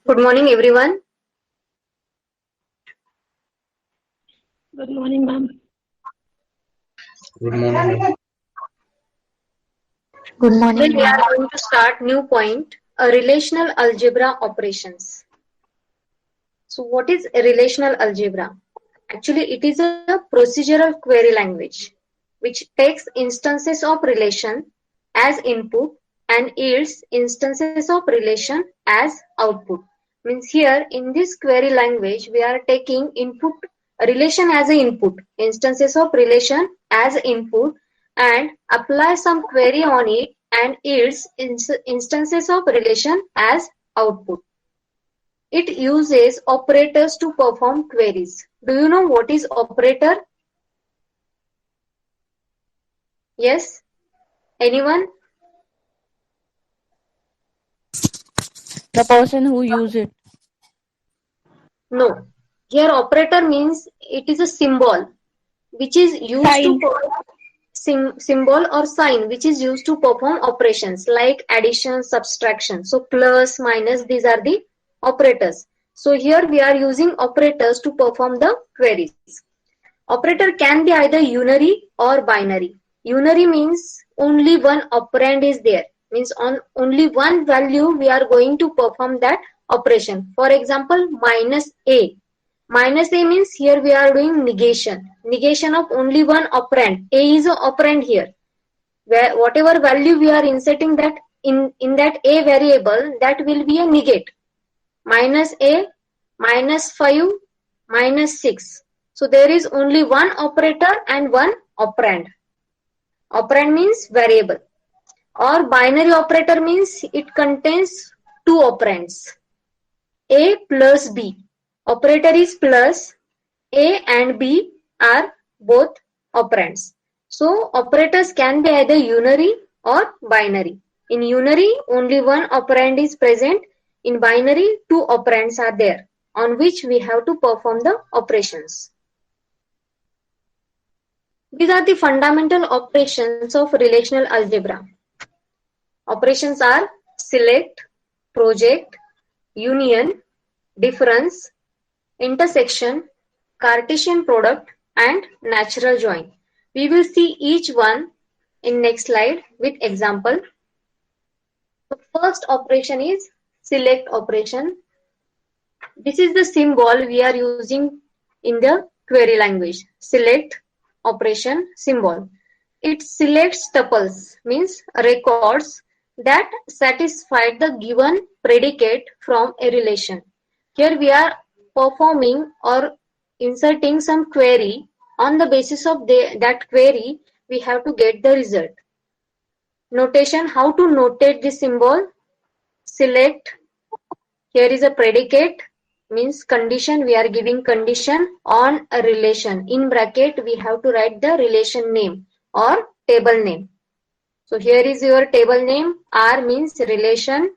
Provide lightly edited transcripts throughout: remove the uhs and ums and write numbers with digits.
Good morning, everyone. Good morning, ma'am. Good morning. Good morning, Today we are ma'am. going to start new point, a relational algebra operations. So what is a relational algebra? Actually, it is a procedural query language which takes instances of relation as input and yields instances of relation as output. Means here in this query language we are taking input relation as an input, instances of relation as input, and apply some query on it and yields instances of relation as output. It uses operators to perform queries. Do you know what is operator? Yes? Anyone? The person who use it. No. Here operator means it is a symbol which is used to symbol or sign which is used to perform operations like addition, subtraction. So plus, minus, these are the operators. So here we are using operators to perform the queries. Operator can be either unary or binary. Unary means only one operand is there. Means on only one value we are going to perform that operation. For example, minus a. Minus a means here we are doing negation. Negation of only one operand. A is an operand here. Where whatever value we are inserting that in that a variable, that will be a negate. Minus a, minus 5, minus 6. So there is only one operator and one operand. Operand means variable. Or binary operator means it contains two operands. A plus B. Operator is plus. A and B are both operands. So operators can be either unary or binary. In unary, only one operand is present. In binary, two operands are there on which we have to perform the operations. These are the fundamental operations of relational algebra. Operations are select, project, union, difference, intersection, Cartesian product, and natural join. We will see each one in next slide with example. The first operation is select operation. This is the symbol we are using in the query language. Select operation symbol. It selects tuples, means records that satisfy the given predicate from a relation. Here we are performing or inserting some query. On the basis of that query, we have to get the result. Notation, how to notate this symbol? Select. Here is a predicate, means condition. We are giving condition on a relation. In bracket, we have to write the relation name or table name. So here is your table name. R means relation.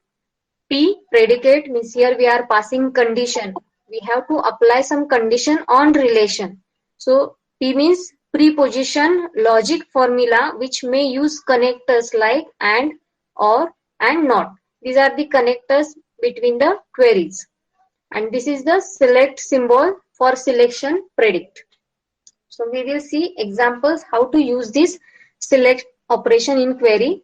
P predicate means here we are passing condition. We have to apply some condition on relation. So P means preposition logic formula which may use connectors like and, or, and not. These are the connectors between the queries. And this is the select symbol for selection predict. So we will see examples how to use this select operation in query.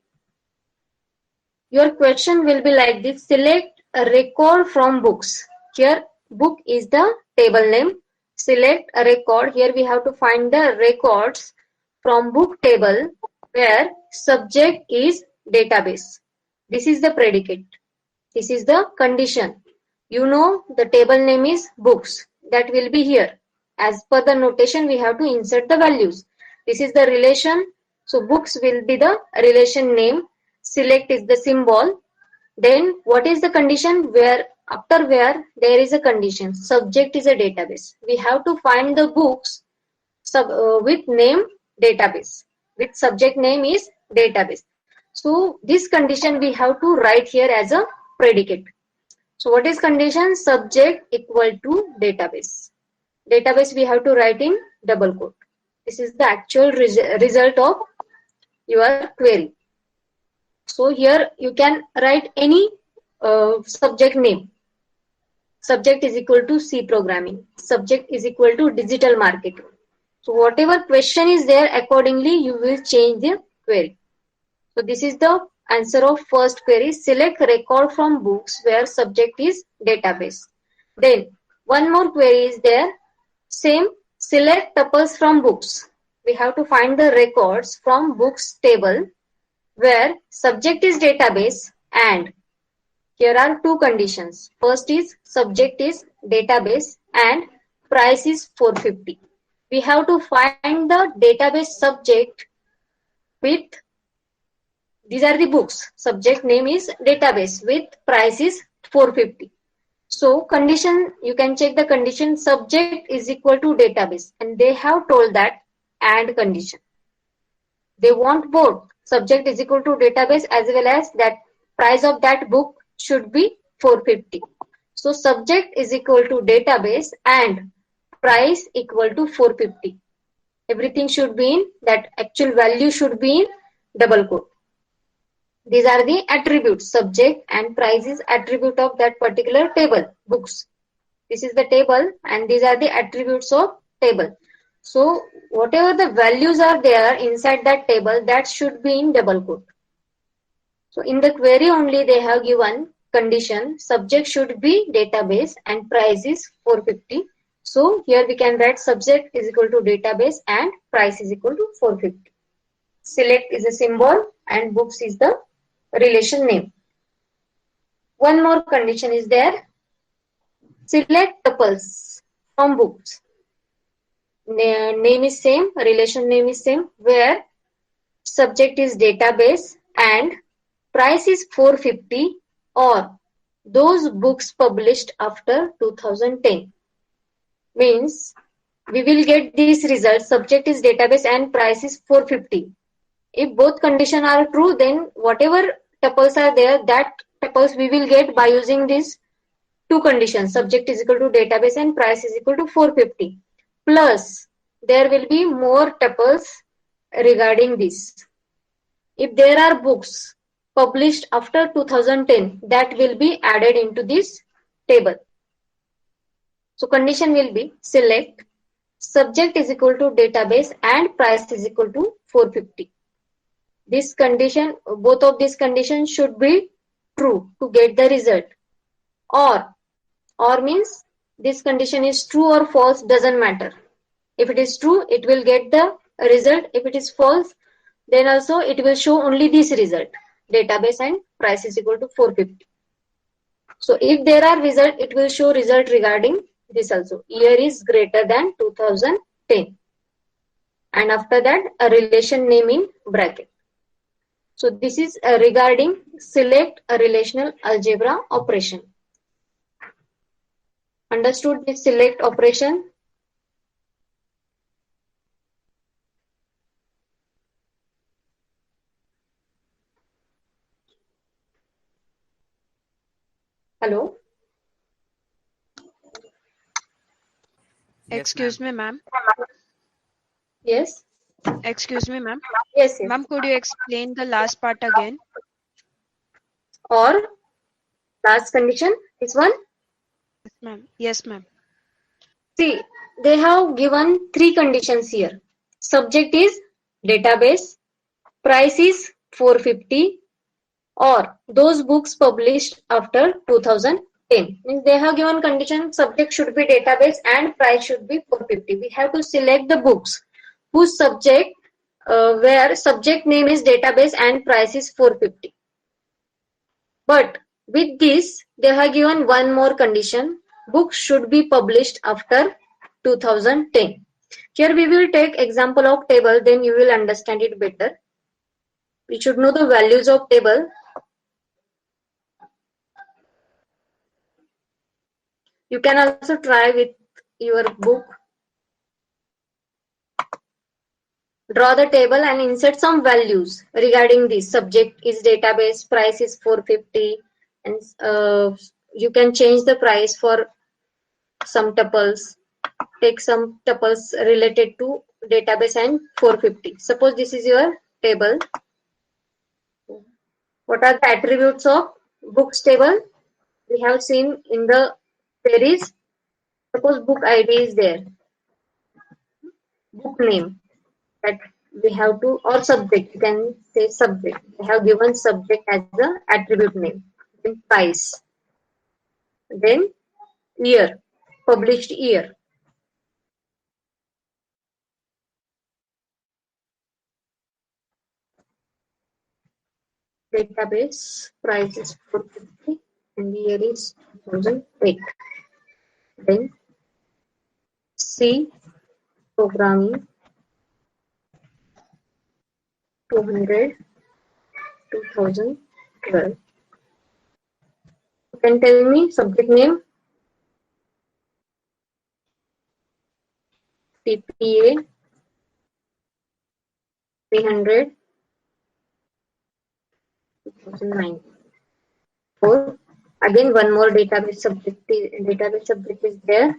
Your question will be like this: select a record from books. Here book is the table name. Select a record. Here we have to find the records from book table where subject is database. This is the predicate. This is the condition. You know the table name is books. That will be here. As per the notation, we have to insert the values. This is the relation. So books will be the relation name. Select is the symbol. Then what is the condition? Where after where there is a condition. Subject is a database. We have to find the books with name database. With subject name is database. So this condition we have to write here as a predicate. So what is condition? Subject equal to database. Database we have to write in double quote. This is the actual result of your query. So here you can write any subject name. subject is equal to C programming, subject is equal to digital marketing. So whatever question is there, accordingly you will change the query. So this is the answer of first query. Select record from books where subject is database. Then one more query is there. Same, select tuples from books. We have to find the records from books table where subject is database, and here are two conditions. First is subject is database and price is 450. We have to find the database subject with, these are the books. Subject name is database with price is 450. So condition, you can check the condition subject is equal to database, and they have told that and condition. They want both subject is equal to database as well as that price of that book should be 450. So subject is equal to database and price equal to 450. Everything should be in, that actual value should be in double quote. These are the attributes. Subject and price is attribute of that particular table, books. This is the table and these are the attributes of table. So whatever the values are there inside that table, that should be in double quote. So in the query only they have given condition subject should be database and price is 450. So here we can write subject is equal to database and price is equal to 450. Select is a symbol and books is the relation name. One more condition is there. Select tuples from books. Name is same, relation name is same, where subject is database and price is 450 or those books published after 2010. Means we will get these results, subject is database and price is 450. If both conditions are true, then whatever tuples are there, that tuples we will get by using these two conditions, subject is equal to database and price is equal to 450. Plus, there will be more tuples regarding this. If there are books published after 2010, that will be added into this table. So condition will be select subject is equal to database and price is equal to 450. This condition, both of these conditions should be true to get the result. Or means this condition is true or false, doesn't matter. If it is true, it will get the result. If it is false, then also it will show only this result. Database and price is equal to 450. So if there are result, it will show result regarding this also. Year is greater than 2010. And after that, a relation name in bracket. So this is regarding select a relational algebra operation. Understood this select operation? Hello? Excuse me, ma'am. Yes? Excuse me, ma'am. Yes, yes. Ma'am, could you explain the last part again? Or last condition, this one? Yes, ma'am. Yes, ma'am. See, they have given three conditions here. Subject is database, price is 450, or those books published after 2010. Means they have given condition subject should be database and price should be 450. We have to select the books whose subject, where subject name is database and price is 450. But with this, they have given one more condition. Books should be published after 2010. Here we will take example of table, then you will understand it better. We should know the values of table. You can also try with your book. Draw the table and insert some values regarding this. Subject is database, price is 450, and you can change the price for some tuples. Take some tuples related to database and 450. Suppose this is your table. What are the attributes of books table? We have seen in the there is, suppose book ID is there, book name that we have to, or subject, you can say subject. We have given subject as the attribute name. Then price. Then year, published year. Database price is 450 and year is 2008. Then C programming 200 2012. You can tell me subject name CPA 300 2009. Or again one more database subject is there.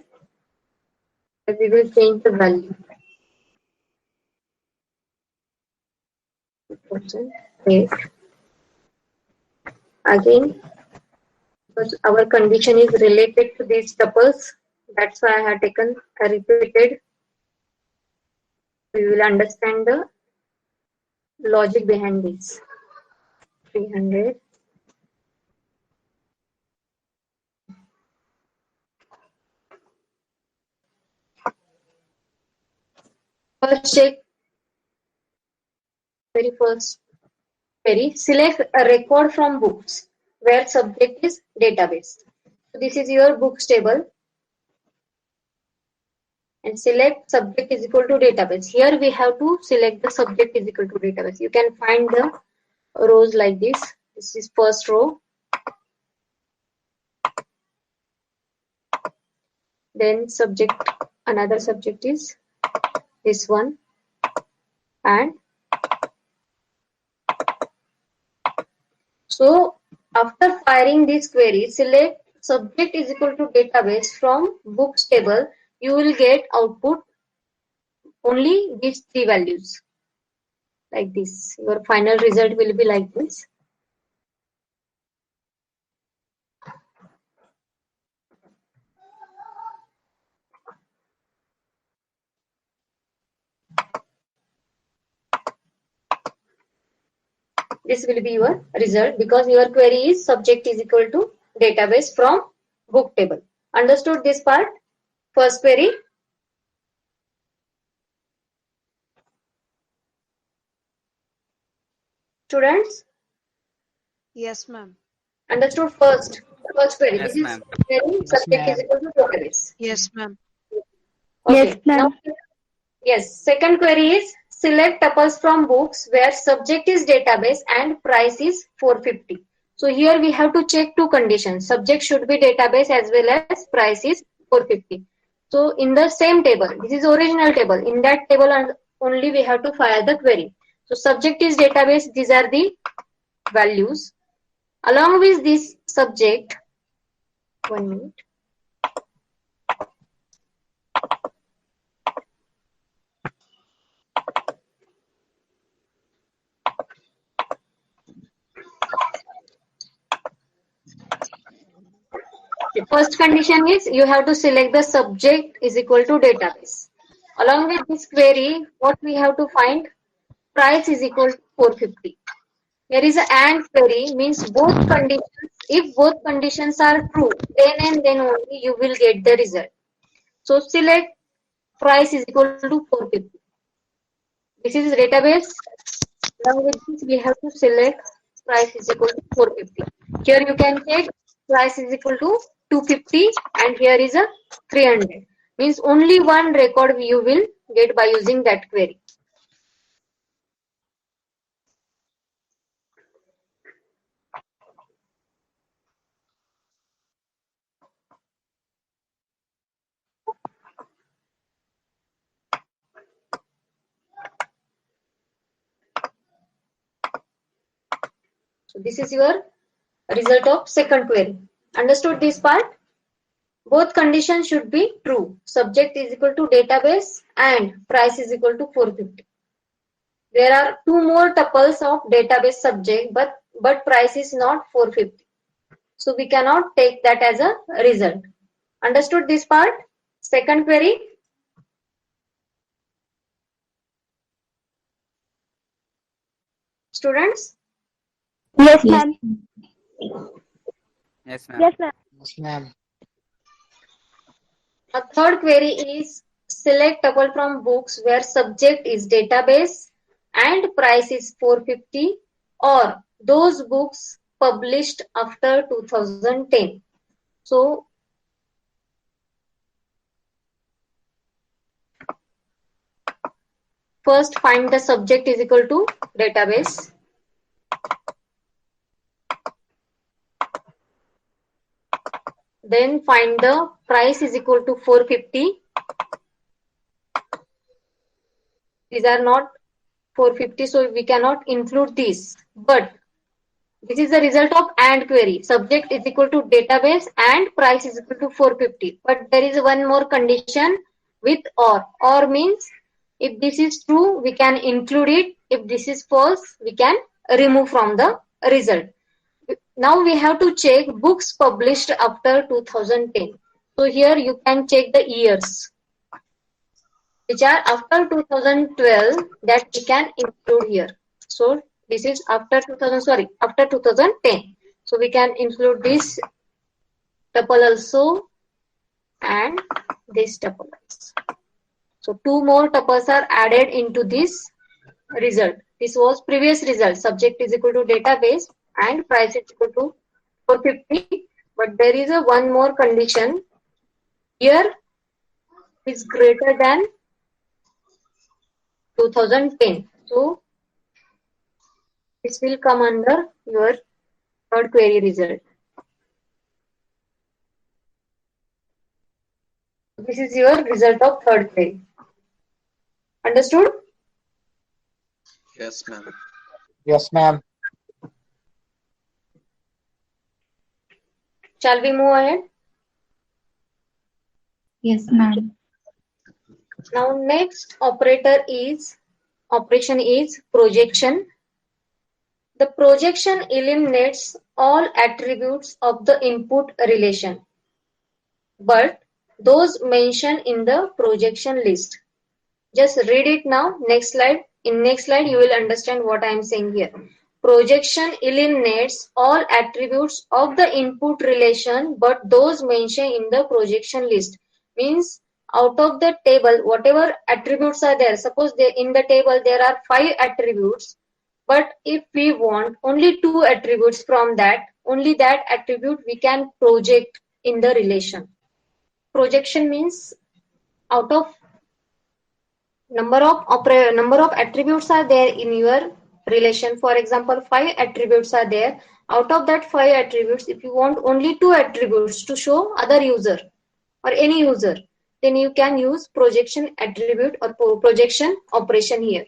We will change the value. 2008. Again, because our condition is related to these tuples, that's why I have taken a repeated. We will understand the logic behind this. 300. First check, very first query, select a record from books where subject is database. So this is your books table and select subject is equal to database. Here we have to select the subject is equal to database. You can find the rows like this. This is first row. Then subject, another subject is this one, and so after firing this query, select subject is equal to database from books table. You will get output only these three values like this. Your final result will be like this. This will be your result because your query is subject is equal to database from book table. Understood this part? First query. Students? Yes, ma'am. Understood first query. Yes, This is ma'am. query subject is equal to database. Yes, ma'am. Okay. Yes, ma'am. Now, yes. Second query is select tuples from books where subject is database and price is 450. So here we have to check two conditions. Subject should be database as well as price is 450. So in the same table, this is original table. In that table only we have to fire the query. So subject is database. These are the values. Along with this subject, 1 minute. The first condition is you have to select the subject is equal to database. Along with this query, what we have to find? Price is equal to 450. Here is an AND query, means both conditions. If both conditions are true, then and then only you will get the result. So select price is equal to 450. This is database. Along with this, we have to select price is equal to 450. Here you can check price is equal to 250 and here is a 300. Means only one record you will get by using that query. So this is your result of second query. Understood this part? Both conditions should be true. Subject is equal to database and price is equal to 450. There are two more tuples of database subject, but price is not 450. So we cannot take that as a result. Understood this part? Second query. Students? Yes, ma'am. Yes, ma'am. Yes, ma'am. Yes, ma'am. A third query is select tuple from books where subject is database and price is 450 or those books published after 2010. So first find the subject is equal to database. Then find the price is equal to 450. These are not 450, so we cannot include these. But this is the result of AND query. Subject is equal to database and price is equal to 450. But there is one more condition with or. Or means if this is true, we can include it. If this is false, we can remove from the result. Now we have to check books published after 2010. So here you can check the years which are after 2012 that we can include here. So this is after 2010. So we can include this tuple also and this tuple also. So two more tuples are added into this result. This was previous result. Subject is equal to database and price is equal to 450. But there is a one more condition. Year is greater than 2010. So this will come under your third query result. This is your result of third query. Understood? Yes, ma'am. Yes, ma'am. Shall we move ahead? Yes, ma'am. Now next operation is projection. The projection eliminates all attributes of the input relation, but those mentioned in the projection list. Just read it now. Next slide. In next slide, you will understand what I am saying here. Projection eliminates all attributes of the input relation, but those mentioned in the projection list. Means out of the table, whatever attributes are there, suppose in the table there are 5 attributes, but if we want only 2 attributes from that, only that attribute we can project in the relation. Projection means out of number of attributes are there in your relation. For example, 5 attributes are there. Out of that 5 attributes, if you want only 2 attributes to show other user or any user, then you can use projection attribute or projection operation here.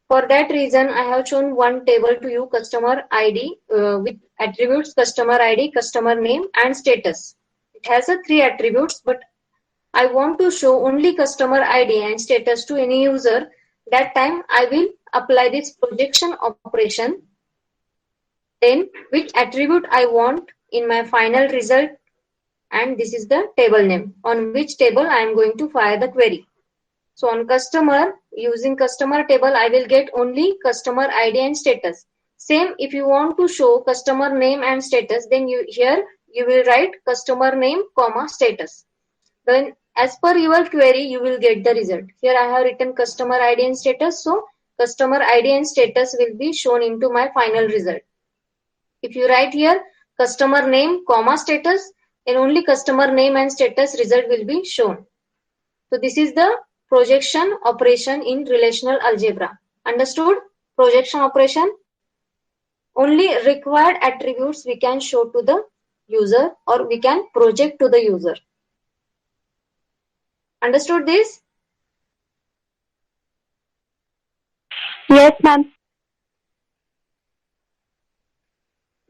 For that reason, I have shown one table to you, customer ID with attributes customer ID, customer name and status. It has 3 attributes, but I want to show only customer ID and status to any user. That time I will apply this projection operation. Then which attribute I want in my final result, and this is the table name on which table I am going to fire the query. So on customer, using customer table, I will get only customer ID and status. Same if you want to show customer name and status, then here you will write customer name comma status. Then as per your query, you will get the result. Here I have written customer ID and status. So customer ID and status will be shown into my final result. If you write here customer name comma status, then only customer name and status result will be shown. So this is the projection operation in relational algebra. Understood? Projection operation. Only required attributes we can show to the user or we can project to the user. Understood this? Yes, ma'am.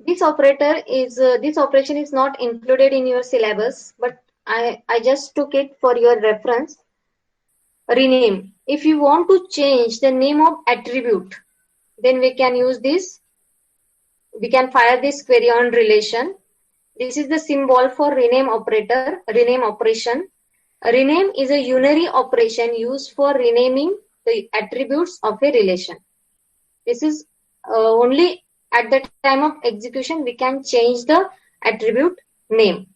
This operation is not included in your syllabus, but I just took it for your reference. Rename. If you want to change the name of attribute, then we can use this. We can fire this query on relation. This is the symbol for rename operator, rename operation. A rename is a unary operation used for renaming the attributes of a relation. This is only at the time of execution we can change the attribute name.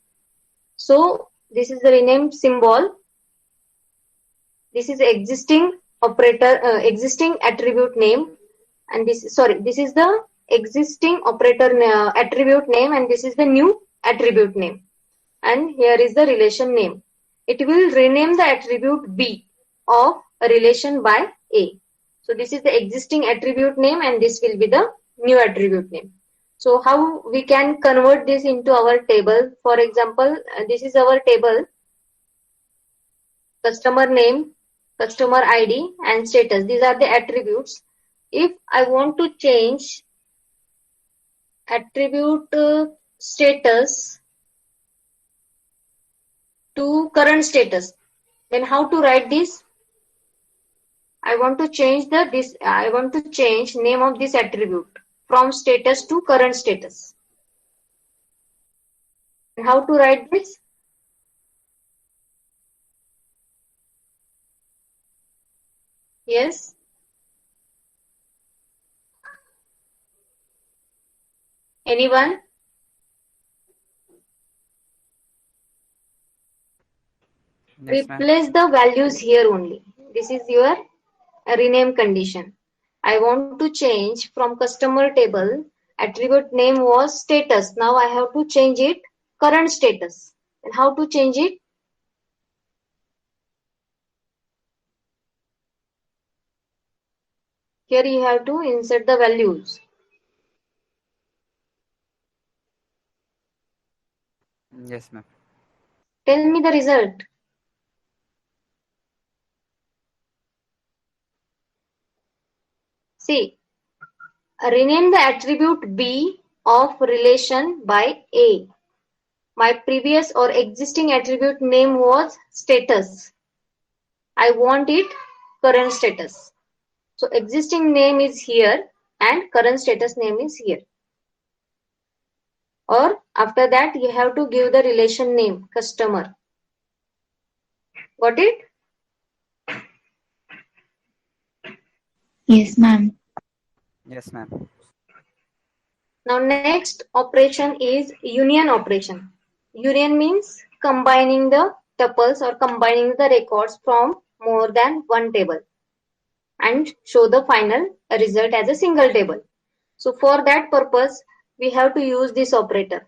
So this is the rename symbol. This is existing operator, existing attribute name, and this is the existing operator attribute name, and this is the new attribute name, and here is the relation name. It will rename the attribute B of a relation by A. So this is the existing attribute name, and this will be the new attribute name. So how we can convert this into our table? For example, this is our table: customer name, customer ID, and status. These are the attributes. If I want to change attribute status to current status, then how to write this? I want to change name of this attribute from status to current status. And how to write this? Yes. Anyone? Yes, ma'am. Replace the values here only. This is your rename condition. I want to change from customer table, attribute name was status. Now I have to change it current status. And how to change it? Here you have to insert the values. Yes, ma'am. Tell me the result. See, rename the attribute B of relation by A. My previous or existing attribute name was status. I want it current status. So existing name is here and current status name is here. Or after that you have to give the relation name, customer. Got it? Yes, ma'am. Yes, ma'am. Now next operation is union operation. Union means combining the tuples or combining the records from more than one table and show the final result as a single table. So for that purpose, we have to use this operator,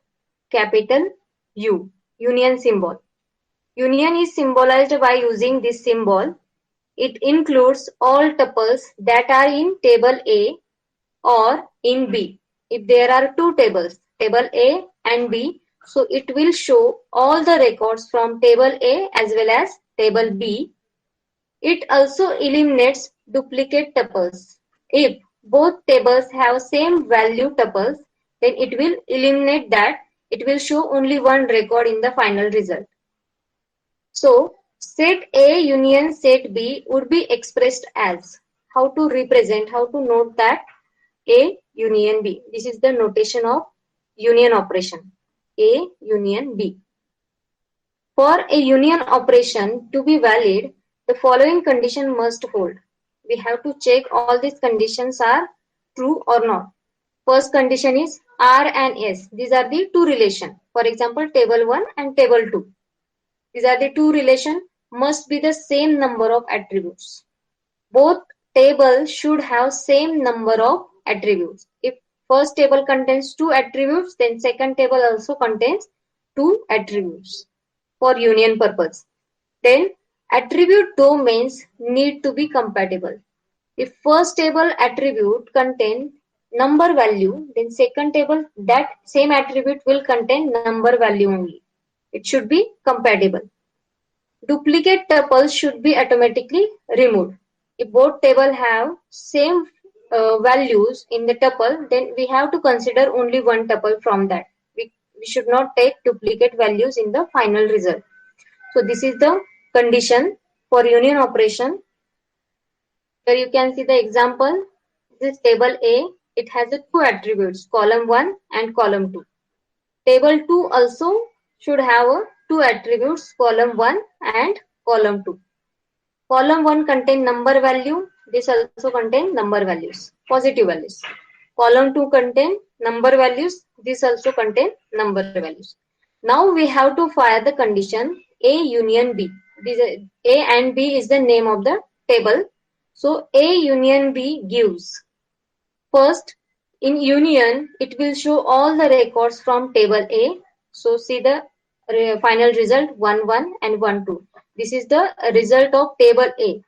capital U, union symbol. Union is symbolized by using this symbol. It includes all tuples that are in table A or in B. If there are two tables, table A and B, so it will show all the records from table A as well as table B. It also eliminates duplicate tuples. If both tables have same value tuples, then it will eliminate that. It will show only one record in the final result. So set A union set B would be expressed as, how to represent, how to note that A union B. This is the notation of union operation. A union B. For a union operation to be valid, the following condition must hold. We have to check all these conditions are true or not. First condition is R and S. These are the two relations. For example, table 1 and table 2. These are the two relations, must be the same number of attributes. Both tables should have same number of attributes. If first table contains 2 attributes, then second table also contains 2 attributes for union purpose. Then attribute domains need to be compatible. If first table attribute contain number value, then second table that same attribute will contain number value only. It should be compatible. Duplicate tuples should be automatically removed. If both tables have same values in the tuple, then we have to consider only one tuple from that. We should not take duplicate values in the final result. So this is the condition for union operation. Here you can see the example. This table A, it has the two attributes, column 1 and column 2. Table 2 also should have two attributes, column 1 and column 2. Column 1 contain number value. This also contain number values, positive values. Column 2 contain number values. This also contain number values. Now we have to fire the condition A union B. A and B is the name of the table. So A union B gives. First, in union, it will show all the records from table A. So see the final result 1, 1 and 1, 2. This is the result of table A.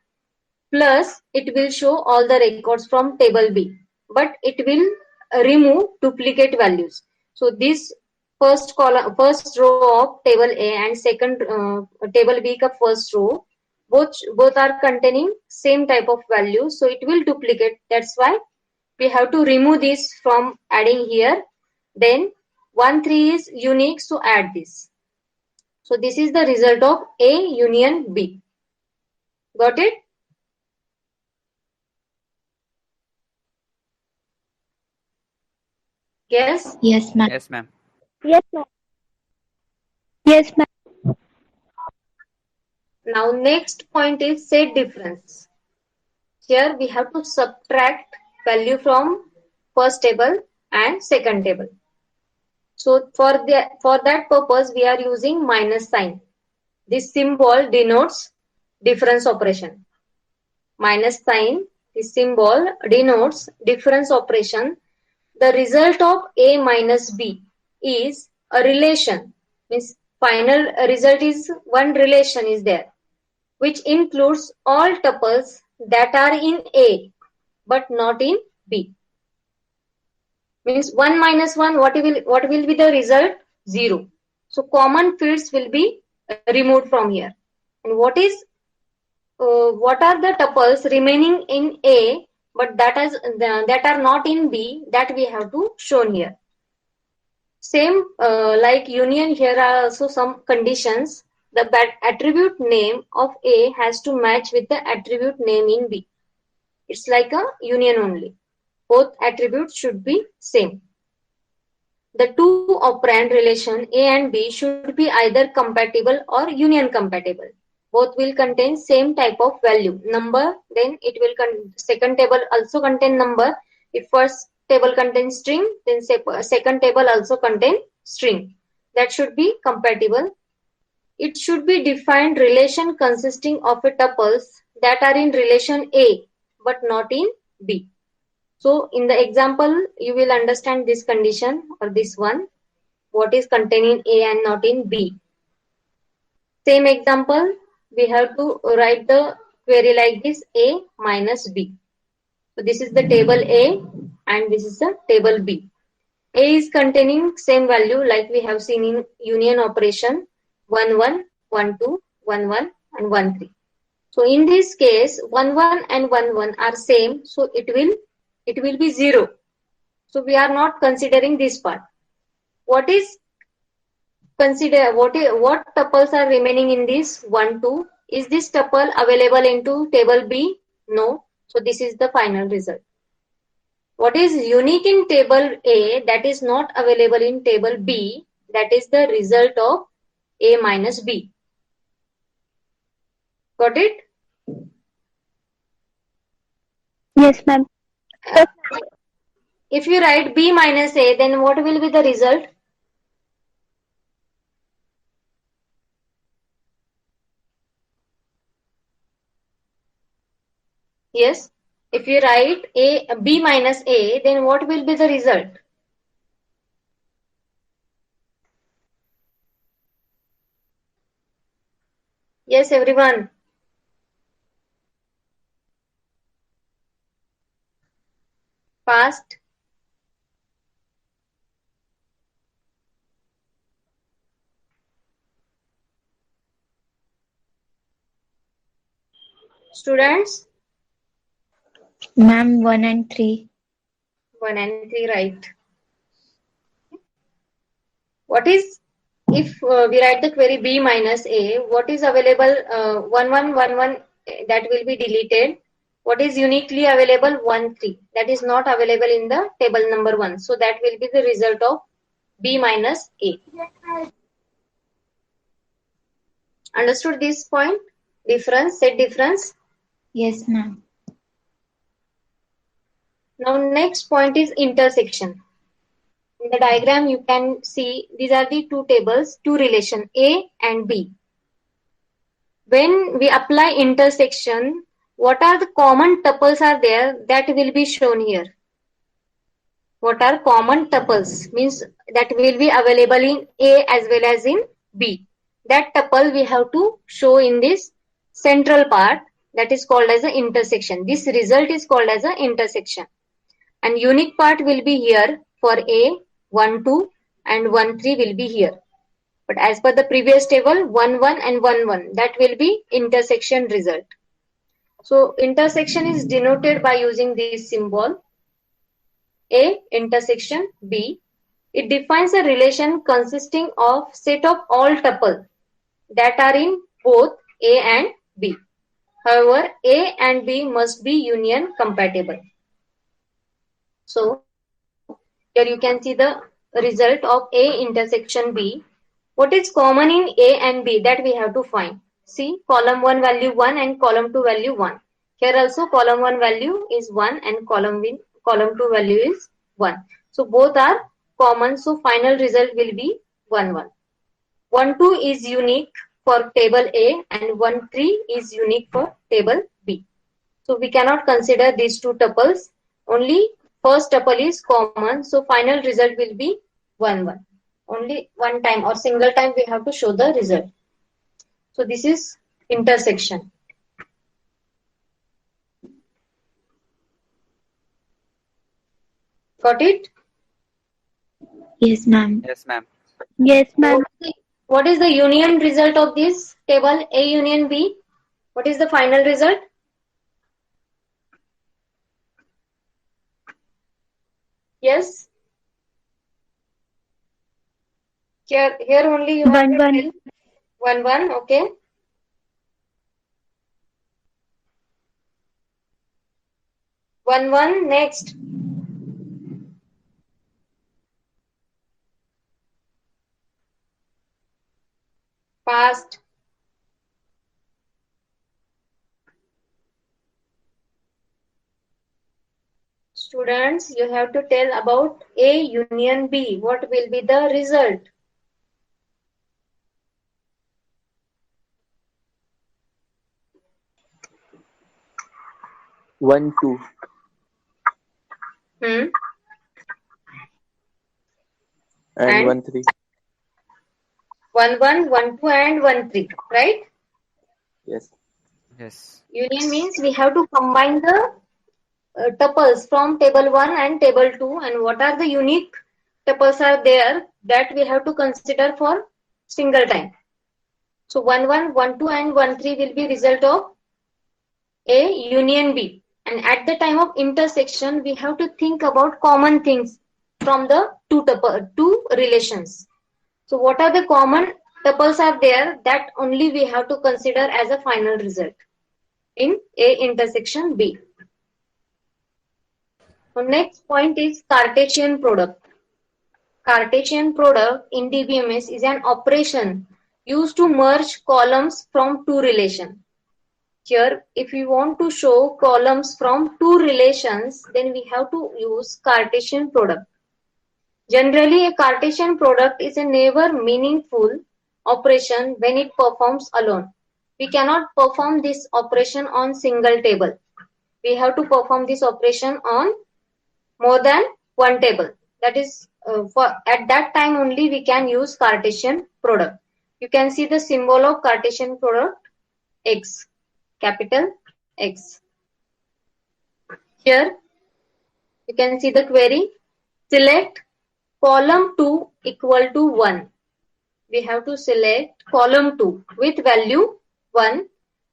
Plus, it will show all the records from table B. But it will remove duplicate values. So this first row of table A and second table B ka first row, both are containing same type of values. So it will duplicate. That's why we have to remove this from adding here. Then 1, 3 is unique, so add this. So this is the result of A union B. Got it? Yes? Yes, ma'am. Yes, ma'am. Yes, ma'am. Yes, ma'am. Now next point is set difference. Here we have to subtract value from first table and second table. So for that purpose we are using minus sign. This symbol denotes difference operation. Minus sign, this symbol denotes difference operation. The result of A minus B is a relation. Means final result is one relation is there, which includes all tuples that are in A but not in B. Means 1 minus 1, what will be the result? 0. So common fields will be removed from here. And what are the tuples remaining in A but that are not in B, that we have to shown here. Same like union, here are also some conditions. The attribute name of A has to match with the attribute name in B. It's like a union only. Both attributes should be same. The two operand relation A and B should be either compatible or union compatible. Both will contain same type of value, number, then it will second table also contain number. If first table contains string, then second table also contain string. That should be compatible. It should be defined relation consisting of a tuples that are in relation A but not in B. So in the example, you will understand this condition or this one, what is contained in A and not in B. Same example, we have to write the query like this, A minus B. So this is the table A and this is the table B. A is containing same value like we have seen in union operation, 1, 1, 1, 2, 1, 1 and 1, 3. So in this case, 1, 1 and 1, 1 are same, so it will be 0. So we are not considering this part. What tuples are remaining in this 1, 2? Is this tuple available into table B? No. So this is the final result. What is unique in table A that is not available in table B? That is the result of A minus B. Got it? Yes, ma'am. If you write B minus A, then what will be the result? Yes. If you write B minus A, then what will be the result? Yes, everyone. Fast. Students? Ma'am, 1 and 3. 1 and 3, right. What is, if we write the query B minus A, what is available? 1, 1, 1, 1, that will be deleted. What is uniquely available? 1, 3. That is not available in the table number 1. So that will be the result of B minus A. Understood this point? Difference, set difference. Yes, ma'am. Now next point is intersection. In the diagram you can see these are the two tables, two relation A and B. When we apply intersection, what are the common tuples are there that will be shown here? What are common tuples? Means that will be available in A as well as in B. That tuple we have to show in this central part, that is called as an intersection. This result is called as an intersection. And unique part will be here for A, 1, 2 and 1, 3 will be here. But as per the previous table, 1, 1 and 1, 1, that will be intersection result. So intersection is denoted by using this symbol. A intersection B. It defines a relation consisting of set of all tuples that are in both A and B. However, A and B must be union compatible. So here you can see the result of A intersection B. What is common in A and B that we have to find? See, column 1 value 1 and column 2 value 1. Here also column 1 value is 1 and column 2 value is 1. So both are common. So final result will be 1, 1. 1, 2 is unique for table A and 1, 3 is unique for table B. So we cannot consider these two tuples. Only first tuple is common. So final result will be 1, 1. Only one time or single time we have to show the result. So this is intersection. Got it? Yes, ma'am. Yes, ma'am. Yes, ma'am. What is the union result of this table A union B? What is the final result? Yes? Here only you have 1, to 1. tell 1, 1, okay. One, next. Past. Students, you have to tell about A union B. What will be the result? One, two. And? And 1, 3. 1, 1, 1, 2 and 1, 3, right? Yes. Yes. Union means we have to combine the tuples from table 1 and table 2, and what are the unique tuples are there that we have to consider for single time. So 1, 1, 1, 2 and 1, 3 will be result of A union B. And at the time of intersection, we have to think about common things from the two relations. So what are the common tuples are there that only we have to consider as a final result in A intersection B. So next point is Cartesian product. Cartesian product in DBMS is an operation used to merge columns from two relations. Here, if we want to show columns from two relations, then we have to use Cartesian product. Generally, a Cartesian product is a never meaningful operation when it performs alone. We cannot perform this operation on single table. We have to perform this operation on more than one table. That is, at that time only we can use Cartesian product. You can see the symbol of Cartesian product, X, capital X. Here, you can see the query, select column 2 equal to 1. We have to select column 2 with value 1,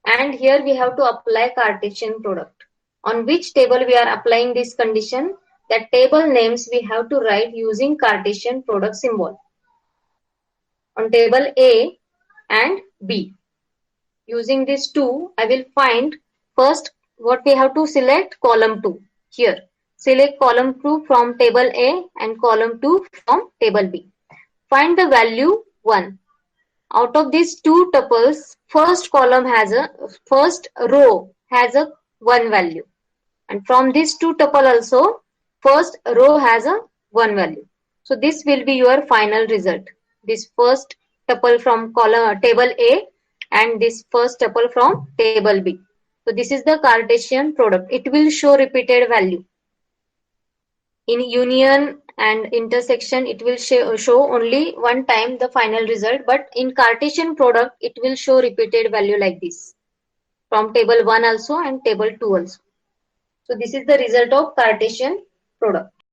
and here we have to apply Cartesian product. On which table we are applying this condition? That table names we have to write using Cartesian product symbol. On table A and B. Using these two, I will find first what we have to select column 2. Here, select column 2 from table A and column 2 from table B. Find the value 1. Out of these two tuples, first row has a 1 value. And from these two tuple also, first row has a 1 value. So this will be your final result. This first tuple from table A and this first tuple from table B. So this is the Cartesian product. It will show repeated value. In union and intersection, it will show only one time the final result, but in Cartesian product, it will show repeated value like this from table 1 also and table 2 also. So this is the result of Cartesian product.